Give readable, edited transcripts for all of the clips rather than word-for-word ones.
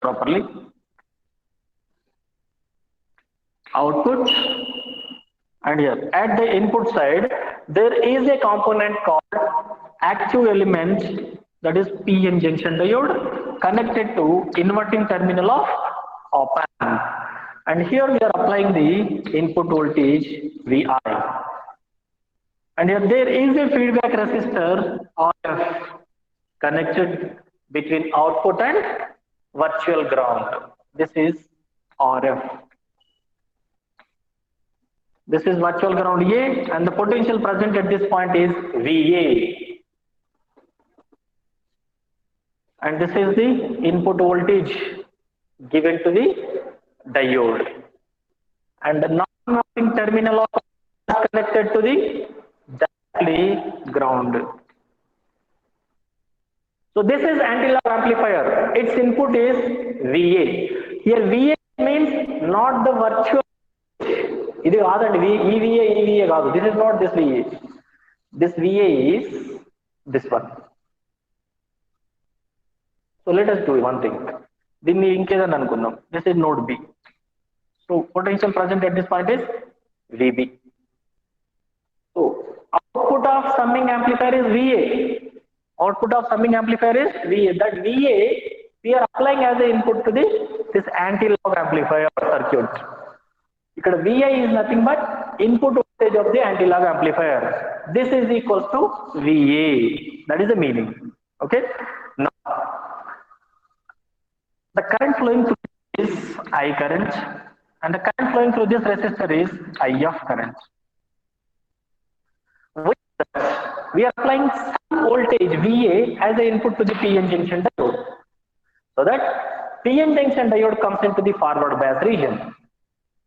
properly. Output, and here at the input side there is a component called active element, that is PN junction diode, connected to inverting terminal of op-amp, and here we are applying the input voltage VI, and here there is a feedback resistor RF connected between output and virtual ground. This is RF. This is virtual ground A, and the potential present at this point is VA. And this is the input voltage given to the diode. And the non-inverting terminal of is connected to the directly ground. So this is anti-log amplifier. Its input is VA. Here VA means not the virtual. This is not this VA. This VA is this one. So let us do one thing. This is node B. So potential present at this point is VB. So output of summing amplifier is VA. Output of summing amplifier is VA. That VA we are applying as an input to this anti-log amplifier circuit. Because VI is nothing but input voltage of the anti-log amplifier. This is equals to VA. That is the meaning. Okay. Now, the current flowing through is I current, and the current flowing through this resistor is IF current. With that, we are applying some voltage VA as an input to the PN junction diode, so that PN junction diode comes into the forward bias region.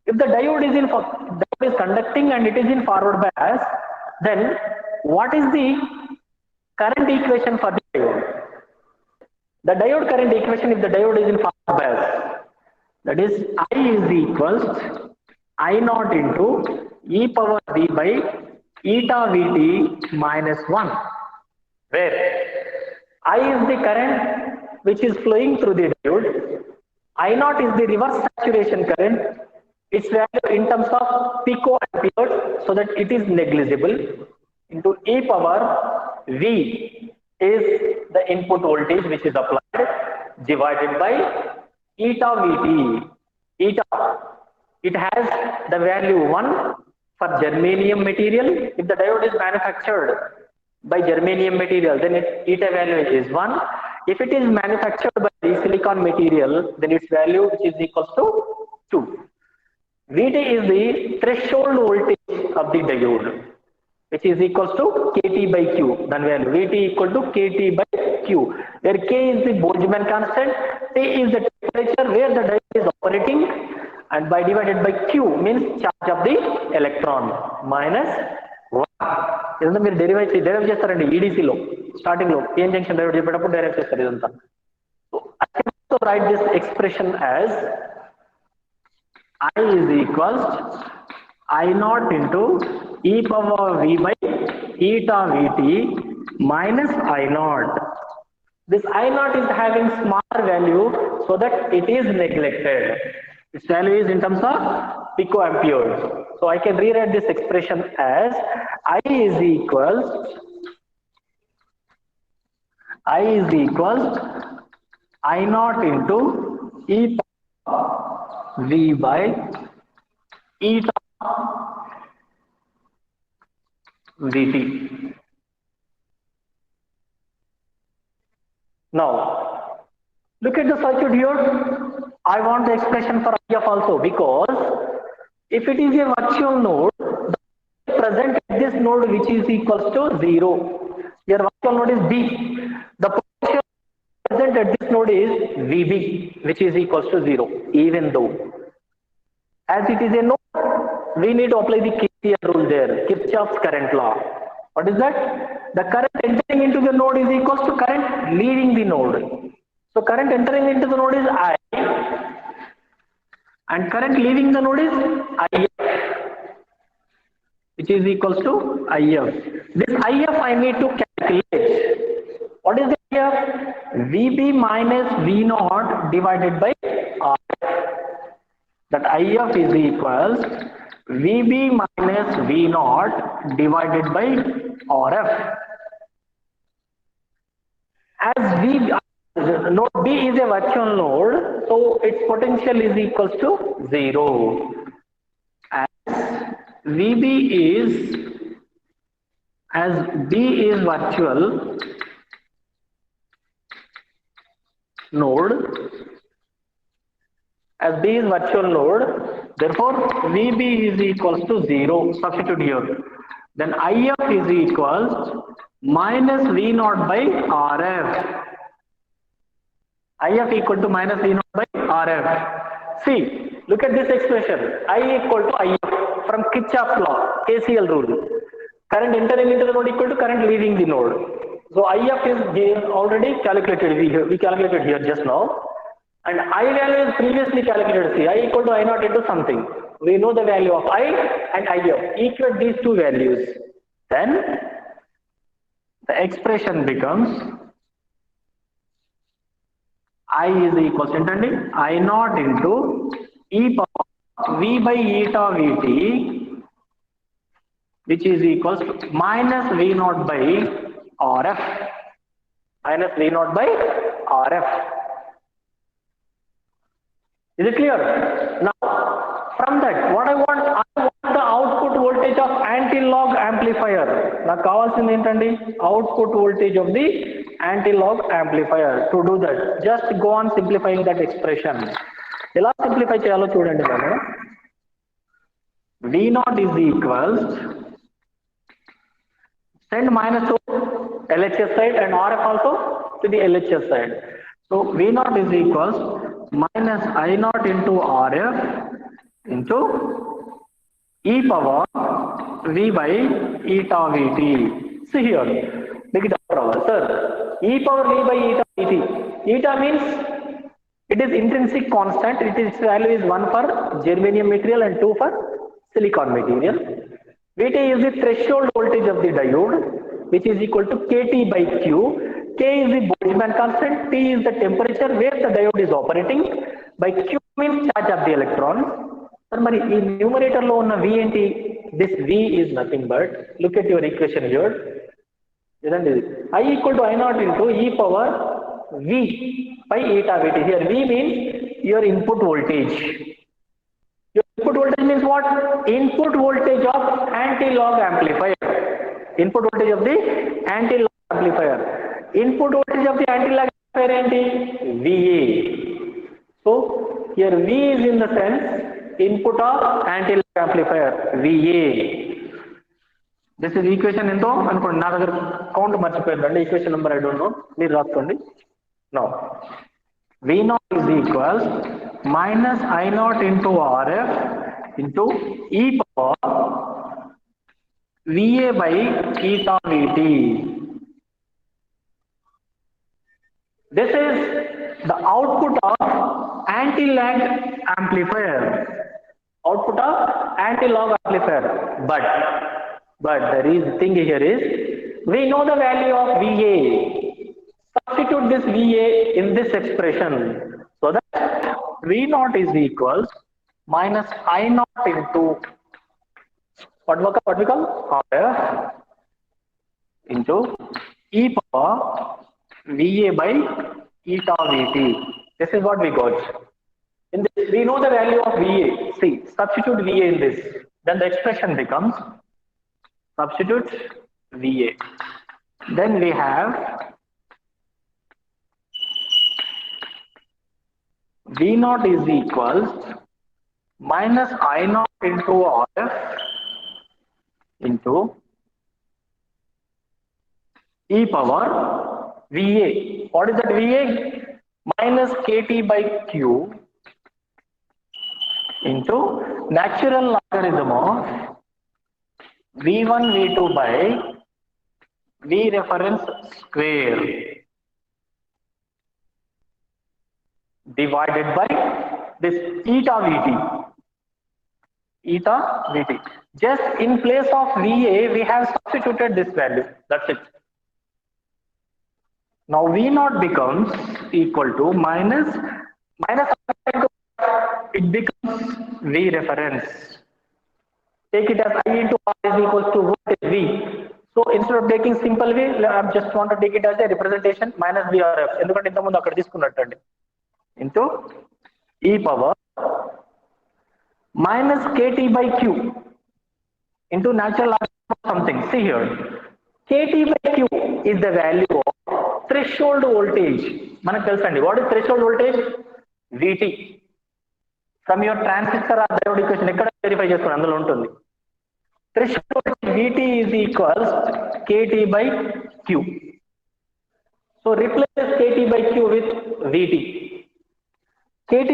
If the diode is conducting and it is in forward bias, then what is the current equation for the diode? The diode current equation, if the diode is in forward bias, that is I is equals I naught into e power v by eta Vt minus 1, where I is the current which is flowing through the diode, I naught is the reverse saturation current, its value in terms of picoamperes, so that it is negligible, into e power V is the input voltage which is applied, divided by eta Vt. Eta, it has the value 1 for germanium material. If the diode is manufactured by germanium material, then its eta value is 1. If it is manufactured by the silicon material, then its value which is equals to 2. Vt is the threshold voltage of the diode, which is equals to Kt by Q. Then value Vt equal to Kt by Q, where K is the Boltzmann constant, T is the temperature where the diode is operating, and by divided by Q means charge of the electron minus 1. This is derive chestarandi EDC lo starting lo PN junction diode cheppeటప్పుడు derive cheస్తారు idantha. So I can also write this expression as I is equals I naught into e power v by eta Vt minus I naught. This I naught is having smaller value, so that it is neglected. Its value is in terms of picoamperes. So I can rewrite this expression as I is equals I naught into e power v by eta Vt. Now, look at the circuit here. I want the expression for IF also, because if it is a virtual node, the present at this node which is equals to 0. Your virtual node is B. The potential present at this node is VB, which is equals to 0, even though. As it is a node, we need to apply the KCL rule there, Kirchhoff's current law. What is that? The current entering into the node is equals to current leaving the node. So current entering into the node is I, and current leaving the node is IF, which is equals to IF. This IF I need to calculate. What is the VB minus V naught divided by RF. That IF is equals VB minus V naught divided by RF. As node B is a virtual node, so its potential is equals to 0. As B is virtual node, therefore VB is equals to 0. Substitute here. Then IF is equals minus V naught by RF. IF equal to minus V naught by RF. See, look at this expression. I equal to IF from Kirchhoff's law, KCL rule. Current entering into the node equal to current leaving the node. So IF is already calculated. We calculated here just now. And I value is previously calculated. See, I equal to I naught into something. We know the value of I and IF. Equate these two values. Then the expression becomes I is equals to I naught into e power V by eta Vt, which is equals to minus V naught by RF. Minus V naught by RF. Is it clear? Now, from that, what I want the output voltage of anti-log amplifier. Now, kavalsindi entandi output voltage of the anti-log amplifier. To do that, just go on simplifying that expression. Ela simplify cheyalo chudandi manu. V naught is equals, send minus to LHS side and RF also to the LHS side. So V naught is equals minus I naught into RF into e power V by eta Vt. See here, make it our sir. E power V by eta Vt. Eta means it is intrinsic constant. Its value is 1 for germanium material and 2 for silicon material. Vt is the threshold voltage of the diode, which is equal to Kt by Q. K is the Boltzmann constant, T is the temperature where the diode is operating, by Q means charge of the electron. In numerator lo unna V enti, this V is nothing but, look at your equation here. I equal to I naught into e power V by eta Vt. Here V means your input voltage. Your input voltage means what? Input voltage of anti-log amplifier. Input voltage of the anti-log amplifier. Input voltage of the anti-log amplifier VA. So here V is in the sense input of anti-log amplifier VA. This is equation into another count equation number I don't know. Now V naught is equals minus I naught into RF into e power VA by eta Vt. This is the output of anti-log amplifier. Output of anti-log amplifier. But the thing here is, we know the value of VA. Substitute this VA in this expression. So that V naught is equals minus I naught into what we call RF into e power VA by eta Vt. This is what we got. In this, we know the value of VA. See, substitute VA in this. Then the expression becomes substitute VA. Then we have V naught is equals minus I naught into RF into e power VA. What is that VA? Minus Kt by Q into natural logarithm of V1 V2 by V reference square divided by this eta Vt. Eta Vt. Just in place of VA, we have substituted this value. That's it. Now V naught becomes equal to minus it becomes V reference. Take it as I into R is equals to voltage V. So instead of taking simple way, I just want to take it as a representation minus VRF. ఎందుకంటే ఇంత ముందు అక్కడ తీసుకున్నట్టండి into e power minus KT by Q into natural log something. See here, KT by Q is the value of threshold voltage. మనకు తెలుసండి, what is threshold voltage? VT. From your transistor or diode equation ఎక్కడ verify చేసుకోండి, అందులో ఉంటుంది. Threshold voltage VT is equals KT by Q. So replace KT by Q with VT. KT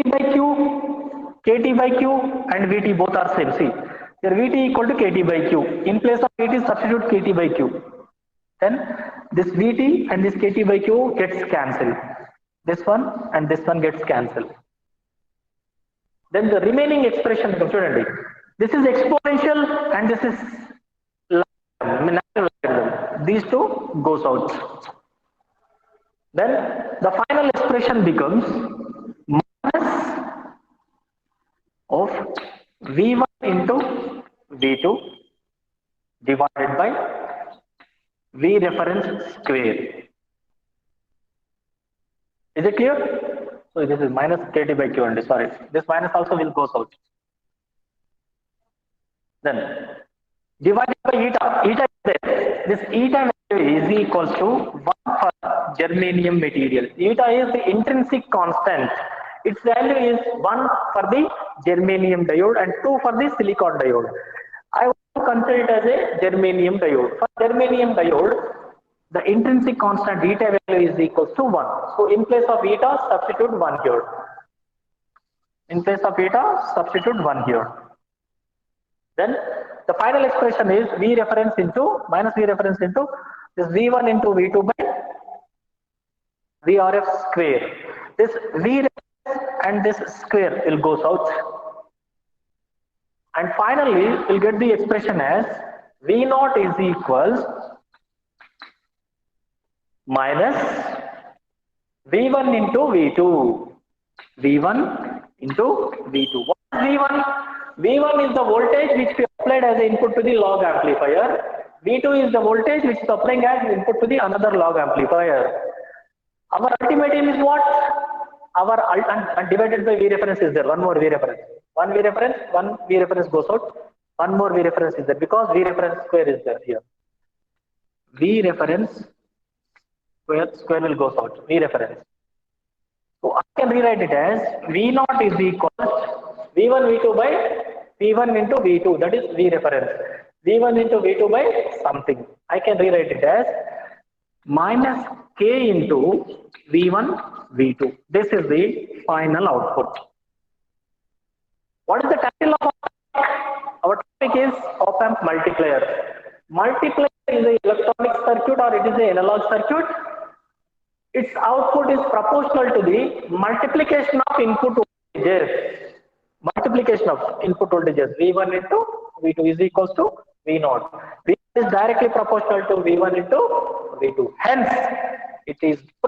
by Q and VT both are same. See, here VT equal to KT by Q. In place of VT, substitute KT by Q. Then this VT and this KT by Q gets cancelled. This one and this one gets cancelled. Then the remaining expression, student, this is exponential and this is natural logarithm. These two goes out. Then the final expression becomes minus of V1 into V2 divided by V reference square. Is it clear? So this is minus KT by Q, and sorry, this minus also will go out. Then divided by eta is there. This eta value is equals to 1 for germanium material. Eta is the intrinsic constant. Its value is 1 for the germanium diode and 2 for the silicon diode. I want to consider it as a germanium diode. For germanium diode, the intrinsic constant eta value is equals to 1. So in place of eta, substitute 1 here. In place of eta, substitute 1 here. Then the final expression is V reference into minus V reference into this V1 into V2 by VRF square. This V reference and this square will go out. And finally, we'll get the expression as V naught is equals minus V1 into V2. V1 into V2. What is V1? V1 is the voltage which we applied as input to the log amplifier. V2 is the voltage which is applying as input to the another log amplifier. Our ultimate aim is what? Our and divided by V reference is there. One more V reference. One V reference goes out. One more V reference is there because V reference square is there here. V reference square will go out. V reference. So I can rewrite it as V naught is equal V1 V2 by V1 into V2, that is V reference. V1 into V2 by something. I can rewrite it as minus K into V1 V2. This is the final output. What is the title of our topic? Is op-amp multiplier. Multiplier is an electronic circuit or it is an analog circuit. Its output is proportional to the multiplication of input voltages. Multiplication of input voltages V1 into V2 is equals to V0. V is directly proportional to V1 into V2. Hence, it is